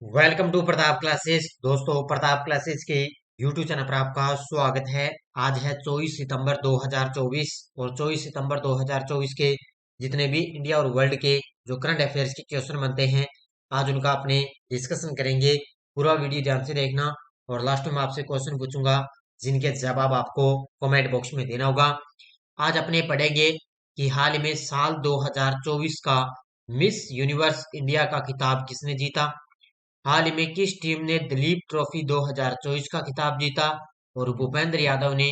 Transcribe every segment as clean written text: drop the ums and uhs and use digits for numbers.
Welcome to Pratap classes. दोस्तों, Pratap classes के YouTube channel पर आपका स्वागत है। आज है 24 सितंबर 2024 और 24 सितंबर 2024 के जितने भी इंडिया और वर्ल्ड के जो करंट अफेयर्स के क्वेश्चन बनते हैं, आज उनका अपने डिस्कशन करेंगे। पूरा वीडियो ध्यान से देखना और लास्ट में आपसे क्वेश्चन पूछूंगा जिनके जवाब आपको कमेंट बॉक्स में देना होगा। आज अपने पढ़ेंगे कि हाल में साल 2024 का मिस यूनिवर्स इंडिया का खिताब किसने जीता। हाल ही में किस टीम ने दिलीप ट्रॉफी 2024 का खिताब जीता और भूपेंद्र यादव ने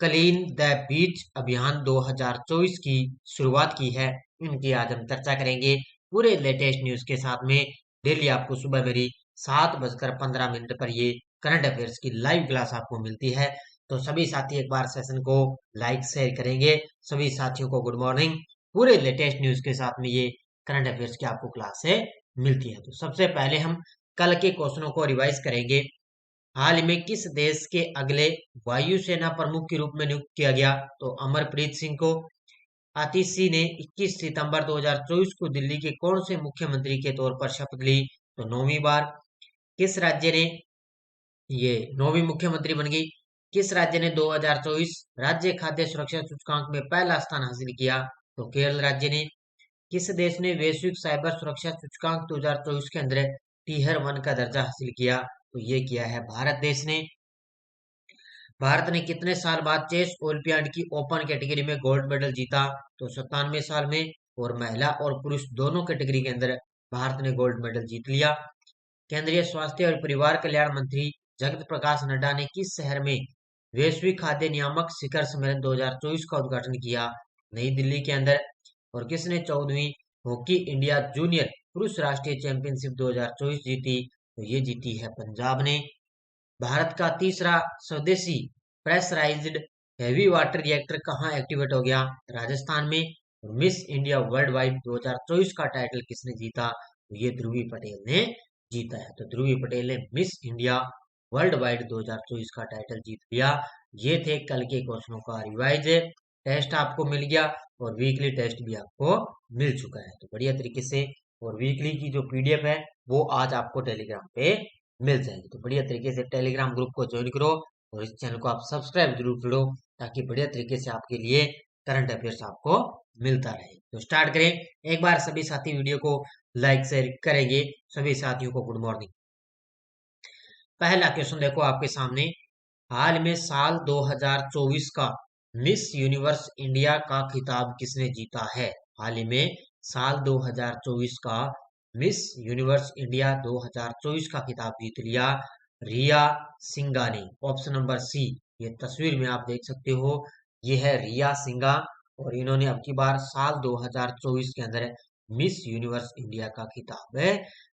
क्लीन द बीच अभियान 2024 की शुरुआत की है। इनकी आज हम चर्चा करेंगे पूरे लेटेस्ट न्यूज के साथ में। डेली आपको सुबह मेरी 7:15 पर ये करंट अफेयर्स की लाइव क्लास आपको मिलती है। तो सभी साथी एक बार सेशन को लाइक शेयर करेंगे। सभी साथियों को गुड मॉर्निंग। पूरे लेटेस्ट न्यूज के साथ में ये करंट अफेयर्स की आपको क्लास है मिलती है। तो सबसे पहले हम कल के क्वेश्चनों को रिवाइज करेंगे। हाल में किस देश के अगले वायुसेना प्रमुख के रूप में नियुक्त किया गया? तो अमरप्रीत सिंह को। आतिशी ने 21 सितंबर 2024 को दिल्ली के कौन से मुख्यमंत्री के तौर पर शपथ ली? तो 9वीं बार। किस राज्य ने ये 9वीं मुख्यमंत्री बन गई? किस राज्य ने 2024 राज्य खाद्य सुरक्षा सूचकांक में पहला स्थान हासिल किया? तो केरल राज्य ने। किस देश ने वैश्विक साइबर सुरक्षा सूचकांक 2024 के अंदर टीयर 1 का दर्जा हासिल किया? तो ये किया है भारत देश ने। भारत ने कितने साल बाद चेस ओलंपियाड की ओपन कैटेगरी में गोल्ड मेडल जीता? तो 97 साल में। और महिला और पुरुष दोनों कैटेगरी के अंदर भारत ने गोल्ड मेडल जीत लिया। केंद्रीय स्वास्थ्य और परिवार कल्याण मंत्री जगत प्रकाश नड्डा ने किस शहर में वैश्विक खाद्य नियामक शिखर सम्मेलन 2024 का उद्घाटन किया? नई दिल्ली के अंदर। और किसने 14वीं हॉकी इंडिया जूनियर पुरुष राष्ट्रीय चैंपियनशिप 2024 जीती? तो ये जीती है पंजाब ने। भारत का तीसरा स्वदेशी प्रेशराइज्ड हैवी वाटर रिएक्टर कहाँ एक्टिवेट हो गया? राजस्थान में। मिस इंडिया वर्ल्ड वाइड 2024 का टाइटल किसने जीता? तो ये ध्रुवी पटेल ने जीता है। तो ध्रुवी पटेल ने मिस इंडिया वर्ल्ड वाइड 2024 का टाइटल जीत लिया। ये थे कल के क्वेश्चनों का रिवाइज। टेस्ट आपको मिल गया और वीकली टेस्ट भी आपको मिल चुका है। तो बढ़िया तरीके से और वीकली की जो पीडीएफ है वो आज आपको टेलीग्राम पे मिल जाएगी। तो बढ़िया तरीके से टेलीग्राम ग्रुप को ज्वाइन करो और इस चैनल को आप सब्सक्राइब जरूर करो ताकि बढ़िया तरीके से आपके लिए करंट अफेयर्स आपको मिलता रहे। तो स्टार्ट करें। एक बार सभी साथी वीडियो को लाइक शेयर करेंगे। सभी साथियों को गुड मॉर्निंग। पहला क्वेश्चन देखो आपके सामने। हाल में साल 2024 का मिस यूनिवर्स इंडिया का खिताब किसने जीता है? हाल ही में साल 2024 का मिस यूनिवर्स इंडिया 2024 का खिताब जीत लिया रिया सिंघा ने। Option number C. ये तस्वीर में आप देख सकते हो, ये है रिया सिंघा और इन्होंने अब की बार साल 2024 के अंदर मिस यूनिवर्स इंडिया का खिताब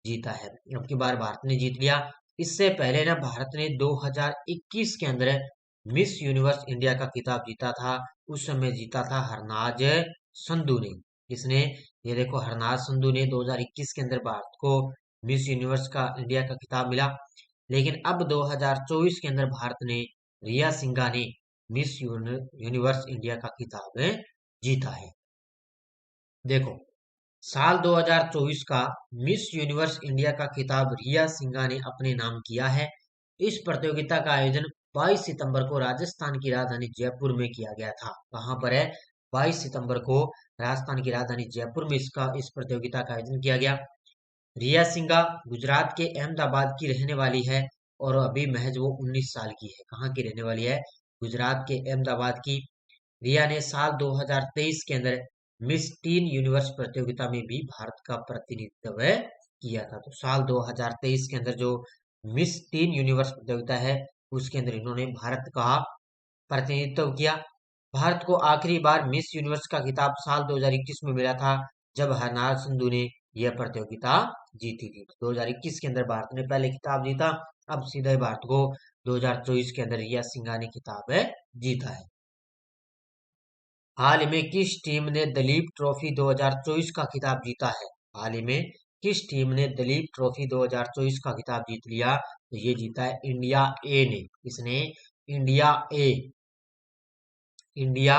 जीता है। अब की बार भारत ने जीत लिया। इससे पहले ना भारत ने 2021 के अंदर मिस यूनिवर्स इंडिया का खिताब जीता था। उस समय जीता था हरनाज संधू ने। किसने? ये देखो, हरनाज संधू ने 2021 के अंदर भारत को मिस यूनिवर्स का इंडिया का खिताब मिला। लेकिन अब 2024 के अंदर भारत ने रिया सिंघा ने मिस यूनिवर्स इंडिया का खिताब जीता है। देखो, साल 2024 का मिस यूनिवर्स इंडिया का खिताब रिया सिंघा ने अपने नाम किया है। इस प्रतियोगिता का आयोजन 22 सितंबर को राजस्थान की राजधानी जयपुर में किया गया था। कहाँ पर है? 22 सितंबर को राजस्थान की राजधानी जयपुर में इस प्रतियोगिता का आयोजन किया गया। रिया सिंघा गुजरात के अहमदाबाद की रहने वाली है और अभी महज वो 19 साल की है। कहाँ की रहने वाली है? गुजरात के अहमदाबाद की। रिया ने साल 2023 के अंदर मिस टीन यूनिवर्स प्रतियोगिता में भी भारत का प्रतिनिधित्व किया था। तो साल 2023 के अंदर जो मिस टीन यूनिवर्स प्रतियोगिता है उसके अंदर इन्होंने भारत का प्रतिनिधित्व किया। भारत को आखिरी बार मिस यूनिवर्स का खिताब साल 2021 में मिला था जब हरनाज संधू ने यह प्रतियोगिता जीती थी। 2021 के अंदर भारत ने पहले खिताब जीता। अब सीधे भारत को 2024 के अंदर रिया सिंघा ने खिताब जीता है। हाल ही में किस टीम ने दलीप ट्रॉफी 2024 का खिताब जीता है? हाल ही में किस टीम ने दलीप ट्रॉफी 2024 का खिताब जीत लिया? तो ये जीता है इंडिया ए ने। इसने इंडिया ए इंडिया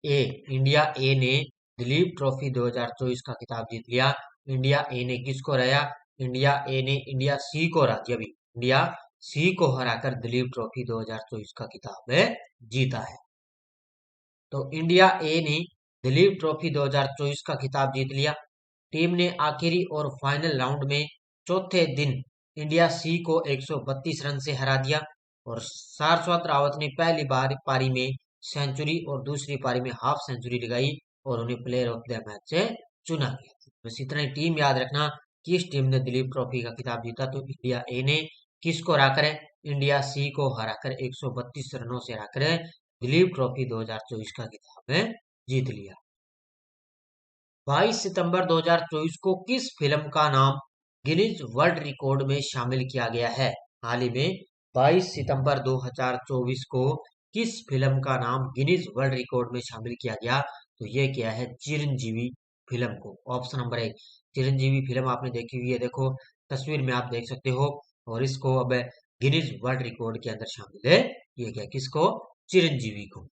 ए इंडिया ए ने दिलीप ट्रॉफी 2024 का खिताब जीत लिया। इंडिया ए ने किसको हराया? इंडिया ए ने इंडिया सी को हरा दिया। अभी इंडिया सी को हराकर दिलीप ट्रॉफी 2024 का खिताब जीता है। तो इंडिया ए ने दिलीप ट्रॉफी 2024 का खिताब जीत लिया। टीम ने आखिरी और फाइनल राउंड में चौथे दिन इंडिया सी को 132 रन से हरा दिया और सारस्वत रावत ने पहली बार पारी में सेंचुरी और दूसरी पारी में हाफ सेंचुरी लगाई और उन्हें प्लेयर ऑफ द मैच से चुना गया। बस इतना ही टीम याद रखना, किस टीम ने दिलीप ट्रॉफी का खिताब जीता। तो इंडिया ए ने किसको हराकर, इंडिया सी को हराकर 132 रनों से हराकर दिलीप ट्रॉफी 2024 का खिताब जीत लिया। 22 सितंबर 2024 को किस फिल्म का नाम गिनीज वर्ल्ड रिकॉर्ड में शामिल किया गया है? हाल ही में 22 सितंबर 2024 को किस फिल्म का नाम गिनीज वर्ल्ड रिकॉर्ड में शामिल किया गया? तो ये क्या है, चिरंजीवी फिल्म को। ऑप्शन नंबर 1 चिरंजीवी फिल्म आपने देखी हुई है, देखो तस्वीर में आप देख सकते हो, और इसको अब गिनीज वर्ल्ड रिकॉर्ड के अंदर शामिल है किया गया। किसको? चिरंजीवी को।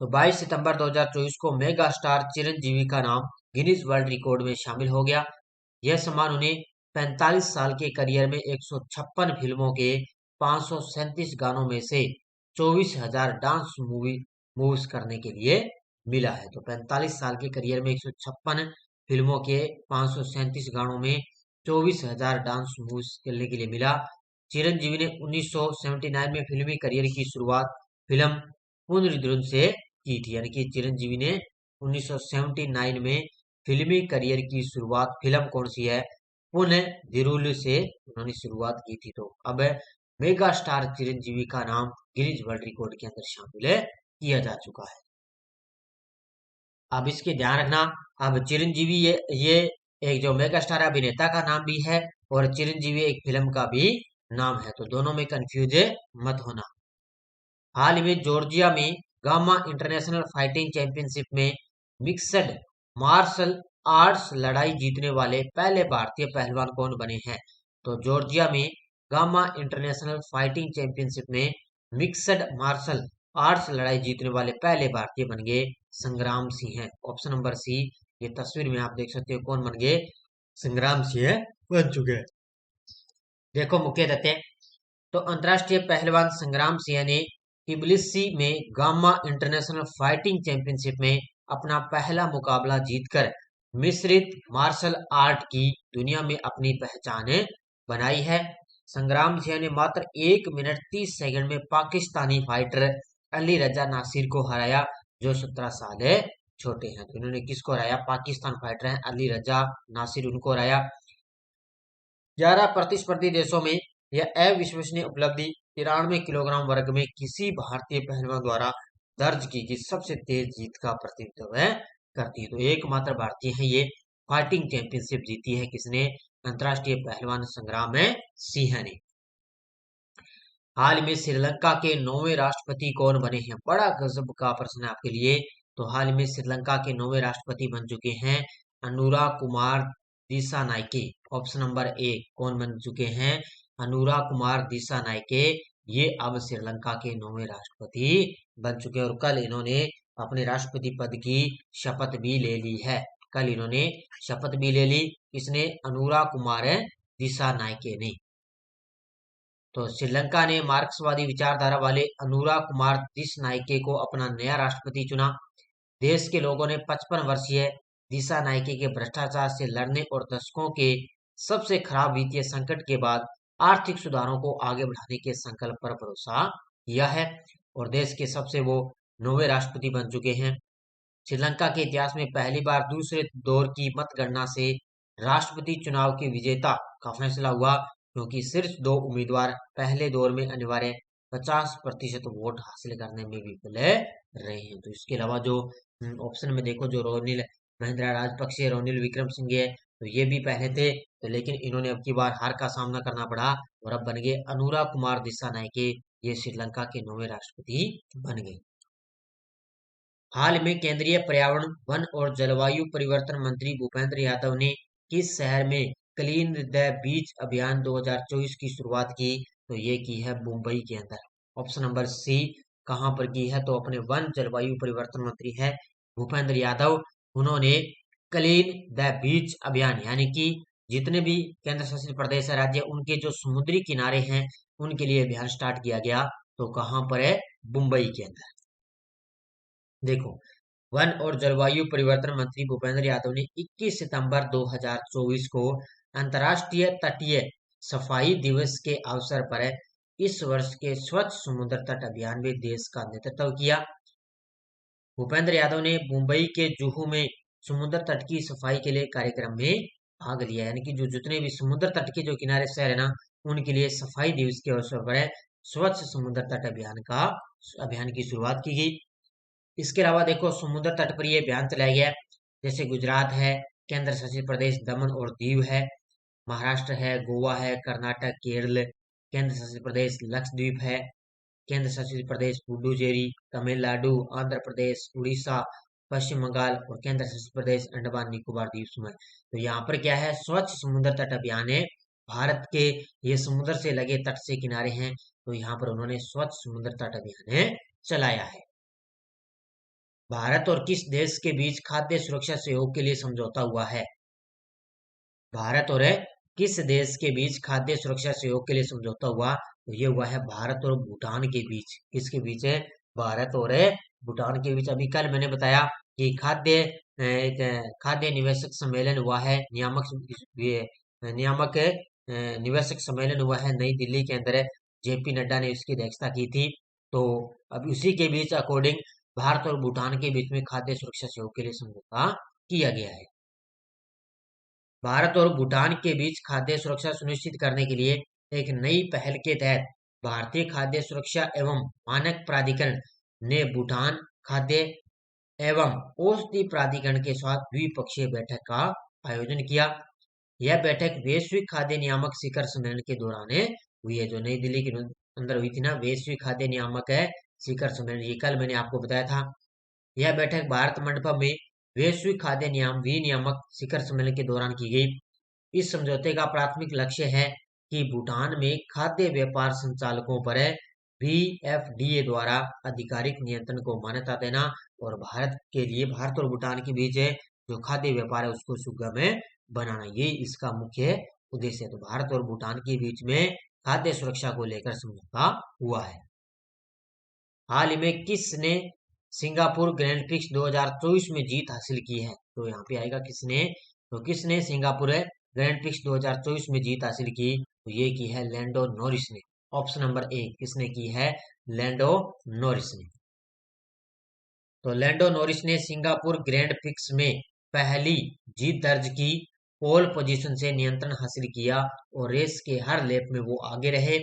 तो 22 सितंबर 2024 को मेगा स्टार चिरंजीवी का नाम गिनीज वर्ल्ड रिकॉर्ड में शामिल हो गया। यह सम्मान उन्हें 45 साल के करियर में 156 फिल्मों के 537 गानों में से 24,000 डांस मूव्स करने के लिए मिला है। तो 45 साल के करियर में 156 फिल्मों के 537 गानों में 24,000 डांस मूव्स करने के लिए मिला। चिरंजीवी ने 1979 में फिल्मी करियर की शुरुआत फिल्म पुनर्द्रुन से की थी, यानी कि चिरंजीवी ने 1979 में फिल्मी करियर की शुरुआत फिल्म कौन सी है? पुनर्द्रुन से उन्होंने शुरुआत की थी। तो अब मेगा स्टार चिरंजीवी का नाम गिनीज वर्ल्ड रिकॉर्ड के अंदर शामिल किया जा चुका है। अब इसके ध्यान रखना, अब चिरंजीवी ये एक जो मेगा स्टार अभिनेता का नाम भी है और चिरंजीवी एक फिल्म का भी नाम है, तो दोनों में कंफ्यूज मत होना। हाल ही में जॉर्जिया में गामा इंटरनेशनल फाइटिंग चैंपियनशिप में मिक्सड मार्शल आर्ट्स लड़ाई जीतने वाले पहले भारतीय पहलवान कौन बने हैं? तो जॉर्जिया में गामा इंटरनेशनल फाइटिंग चैंपियनशिप में मिक्सड मार्शल आर्ट्स लड़ाई जीतने वाले पहले भारतीय बन गए संग्राम सिंह हैं। ऑप्शन नंबर सी, ये तस्वीर में आप देख सकते हो कौन बन गए? संग्राम सिंह बन चुके हैं। देखो मुख्य तथ्य, तो अंतरराष्ट्रीय पहलवान संग्राम सिंह ने तिबिलिसी में गामा इंटरनेशनल फाइटिंग चैंपियनशिप में अपना पहला मुकाबला जीतकर मिश्रित मार्शल आर्ट की दुनिया में अपनी पहचान बनाई है। संग्राम सिंह ने मात्र 1 मिनट 30 सेकंड में पाकिस्तानी फाइटर अली रजा नासिर को हराया, जो 17 साल छोटे हैं। तो इन्होंने किसको हराया? पाकिस्तान फाइटर हैं अली रजा नासिर, उनको हराया। 11 प्रतिस्पर्धी देशों में यह अविश्वसनीय उपलब्धि 93 किलोग्राम वर्ग में किसी भारतीय पहलवान द्वारा दर्ज की गई सबसे तेज जीत का प्रतिनिधित्व करती है। तो एकमात्र भारतीय है ये फाइटिंग चैंपियनशिप जीती है, किसने? अंतरराष्ट्रीय पहलवान संग्राम सिंह ने। हाल में श्रीलंका के 9वें राष्ट्रपति कौन बने हैं? बड़ा गजब का प्रश्न है आपके लिए। तो हाल में श्रीलंका के 9वें राष्ट्रपति बन चुके हैं Anura Kumar Dissanayake. Option number A, कौन बन चुके हैं? अनुरा कुमार दिसानायके। ये अब श्रीलंका के 9वें राष्ट्रपति बन चुके हैं और कल इन्होंने अपने राष्ट्रपति पद की शपथ भी ले ली है। कल इन्होंने शपथ भी ले ली, किसने? अनुरा कुमार दिसानायके ने। तो श्रीलंका ने मार्क्सवादी विचारधारा वाले अनुरा कुमार दिसानायके को अपना नया राष्ट्रपति चुना। देश के लोगों ने 55 वर्षीय दिसानायके के भ्रष्टाचार से लड़ने और दशकों के सबसे खराब वित्तीय संकट के बाद आर्थिक सुधारों को आगे बढ़ाने के संकल्प पर भरोसा किया है और देश के सबसे वो 9वें राष्ट्रपति बन चुके हैं। श्रीलंका के इतिहास में पहली बार दूसरे दौर की मतगणना से राष्ट्रपति चुनाव के विजेता का फैसला हुआ, क्योंकि सिर्फ 2 उम्मीदवार पहले दौर में अनिवार्य 50% वोट हासिल करने में विफल रहे हैं। तो इसके अलावा जो ऑप्शन में देखो, जो रोनिल महिंद्रा राजपक्षे, रोनिल विक्रम सिंघे, तो ये भी पहले थे, तो लेकिन इन्होंने अब की बार हार का सामना करना पड़ा और अब बन गए अनुरा कुमार दिसानायके। ये श्रीलंका के 9वें राष्ट्रपति बन गए। हाल में केंद्रीय पर्यावरण, वन और जलवायु परिवर्तन मंत्री भूपेंद्र यादव ने किस शहर में क्लीन द बीच अभियान 2024 की शुरुआत की? तो ये की है मुंबई के अंदर। ऑप्शन नंबर सी, कहां पर की है? तो अपने वन जलवायु परिवर्तन मंत्री है भूपेंद्र यादव, उन्होंने क्लीन द बीच अभियान यानी कि जितने भी केंद्र शासित प्रदेश है, राज्य, उनके जो समुद्री किनारे हैं उनके लिए अभियान स्टार्ट किया गया। तो कहां पर है? मुंबई के अंदर। देखो, वन और जलवायु परिवर्तन मंत्री भूपेंद्र यादव ने 21 सितंबर 2024 को अंतर्राष्ट्रीय तटीय सफाई दिवस के अवसर पर इस वर्ष के स्वच्छ समुद्र तट अभियान में देश का नेतृत्व किया। भूपेंद्र यादव ने मुंबई के जुहू में समुद्र तट की सफाई के लिए कार्यक्रम में भाग लिया, यानी कि जो जितने भी समुद्र तट के जो किनारे शहर है ना, उनके लिए सफाई दिवस के अवसर पर स्वच्छ समुद्र तट अभियान की शुरुआत की गई। इसके अलावा देखो, समुद्र तट पर यह अभियान चलाया गया, जैसे गुजरात है, केंद्र शासित प्रदेश दमन और दीव है, महाराष्ट्र है, गोवा है, कर्नाटक, केरल, केंद्र शासित प्रदेश लक्षद्वीप है, केंद्र शासित प्रदेश पुडुचेरी, तमिलनाडु, आंध्र प्रदेश, उड़ीसा, पश्चिम बंगाल और केंद्र शासित प्रदेश अंडमान निकोबार द्वीप समूह। तो यहाँ पर क्या है? स्वच्छ समुद्र तट अभियान है। भारत के ये समुद्र से लगे तट से किनारे हैं, तो यहाँ पर उन्होंने स्वच्छ समुद्र तट अभियान चलाया है। भारत और किस देश के बीच खाद्य सुरक्षा सहयोग के लिए समझौता हुआ है? भारत और किस देश के बीच खाद्य सुरक्षा सहयोग के लिए समझौता हुआ? तो ये हुआ है भारत और भूटान के बीच। किसके बीच है? भारत और भूटान के बीच। अभी कल मैंने बताया कि खाद्य निवेशक सम्मेलन हुआ है, नियामक निवेशक सम्मेलन हुआ है नई दिल्ली के अंदर। जेपी नड्डा ने इसकी अध्यक्षता की थी। तो अब उसी के बीच अकॉर्डिंग भारत और भूटान के बीच में खाद्य सुरक्षा सहयोग के लिए समझौता किया गया है। भारत और भूटान के बीच खाद्य सुरक्षा सुनिश्चित करने के लिए एक नई पहल के तहत भारतीय खाद्य सुरक्षा एवं मानक प्राधिकरण ने भूटान खाद्य एवं औषधि प्राधिकरण के साथ द्विपक्षीय बैठक का आयोजन किया। यह बैठक वैश्विक खाद्य नियामक शिखर सम्मेलन के दौरान हुई है, जो नई दिल्ली के अंदर हुई थी ना, वैश्विक खाद्य नियामक शिखर सम्मेलन। ये कल मैंने आपको बताया था। यह बैठक भारत मंडपम में वैश्विक खाद्य विनियामक शिखर सम्मेलन के दौरान की गई। इस समझौते का प्राथमिक लक्ष्य है कि भूटान में खाद्य व्यापार संचालकों पर VFDA द्वारा आधिकारिक नियंत्रण को मान्यता देना और भारत और भूटान के बीच जो खाद्य व्यापार है उसको सुगम बनाना, ये इसका मुख्य उद्देश्य है। तो भारत और भूटान के बीच में खाद्य सुरक्षा को लेकर समझौता हुआ है। हाल ही में किसने सिंगापुर ग्रैंड प्रिक्स 2024 में जीत हासिल की है? तो यहाँ पे आएगा किसने, तो किसने सिंगापुर ग्रैंड प्रिक्स 2024 में जीत हासिल की? तो ये की है लैंडो नॉरिस ने। ऑप्शन नंबर ए, किसने की है? लैंडो नॉरिस ने। तो लैंडो नॉरिस ने सिंगापुर ग्रैंड प्रिक्स में पहली जीत दर्ज की, पोल पोजीशन से नियंत्रण हासिल किया और रेस के हर लैप में वो आगे रहे।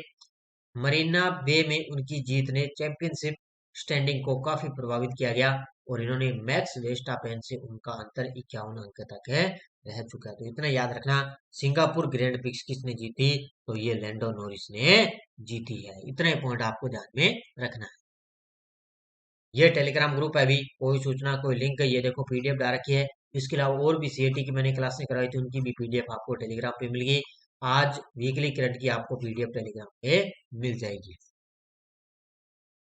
मरीना बे में उनकी जीत ने चैंपियनशिप स्टैंडिंग को काफी प्रभावित किया गया और इन्होंने मैक्स वेस्टापेन से उनका अंतर 51 अंक तक रह चुका है। तो इतना याद रखना, सिंगापुर ग्रैंड प्रिक्स किसने जीती? तो ये लैंडो नॉरिस ने जीती है। इतना पॉइंट आपको ध्यान में रखना है। ये टेलीग्राम ग्रुप है, अभी कोई सूचना कोई लिंक, ये देखो PDF डाल रखी है। इसके अलावा और भी CAT की मैंने क्लासें कराई थी, उनकी भी PDF आपको टेलीग्राम पे मिल गई। आज वीकली करंट की आपको PDF टेलीग्राम पे मिल जाएगी।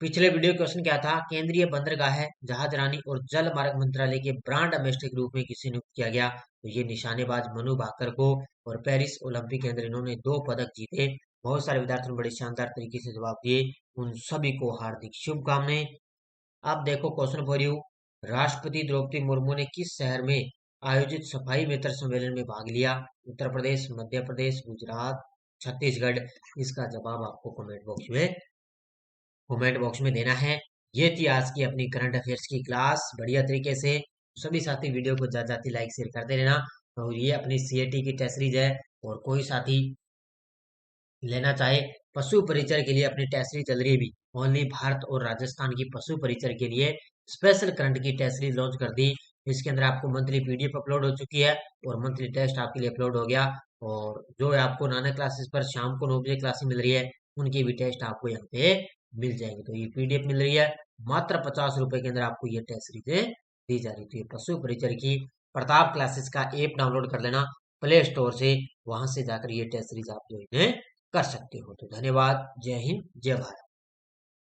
पिछले वीडियो क्वेश्चन क्या था? केंद्रीय बंदरगाह जहाज रानी और जल मार्ग मंत्रालय के ब्रांड एम्बेसडर के रूप में किसे नियुक्त किया गया? तो ये निशानेबाज मनु भाकर को। और पेरिस ओलंपिक के अंदर इन्होंने 2 पदक जीते। बहुत सारे विद्यार्थियों ने बड़े शानदार तरीके से जवाब दिए, उन सभी को हार्दिक शुभकामनाएं। अब देखो क्वेश्चन फॉर यू, राष्ट्रपति द्रौपदी मुर्मू ने किस शहर में आयोजित सफाई मित्र सम्मेलन में भाग लिया? उत्तर प्रदेश, मध्य प्रदेश, गुजरात, छत्तीसगढ़। इसका जवाब आपको कमेंट बॉक्स में देना है। ये थी आज की अपनी करंट अफेयर्स की क्लास, बढ़िया तरीके से। सभी साथी वीडियो को ज्यादा लाइक शेयर करते रहना। और ये अपनी CAT की टेस्ट सीरीज है, और कोई साथी लेना चाहे पशु परिचर के लिए अपनी टेस्ट सीरीज चल रही है भी, ओनली भारत और राजस्थान की पशु परिचर के लिए स्पेशल करंट की टेस्ट सीरीज लॉन्च कर दी। इसके अंदर आपको मंथली PDF अपलोड हो चुकी है और मंथली टेस्ट आपके लिए अपलोड हो गया। और जो है आपको नाना क्लासेस पर शाम को 9 बजे क्लासेस मिल रही है, उनकी भी टेस्ट आपको यहाँ पे मिल जाएगी। तो ये PDF मिल रही है, मात्र 50 रुपए के अंदर आपको ये टेस्ट सीरीज दी जा रही थी। पशु परिचर की प्रताप क्लासेस का ऐप डाउनलोड कर लेना प्ले स्टोर से, वहां से जाकर ये टेस्ट सीरीज आप जो है कर सकते हो। तो धन्यवाद, जय हिंद, जय भारत।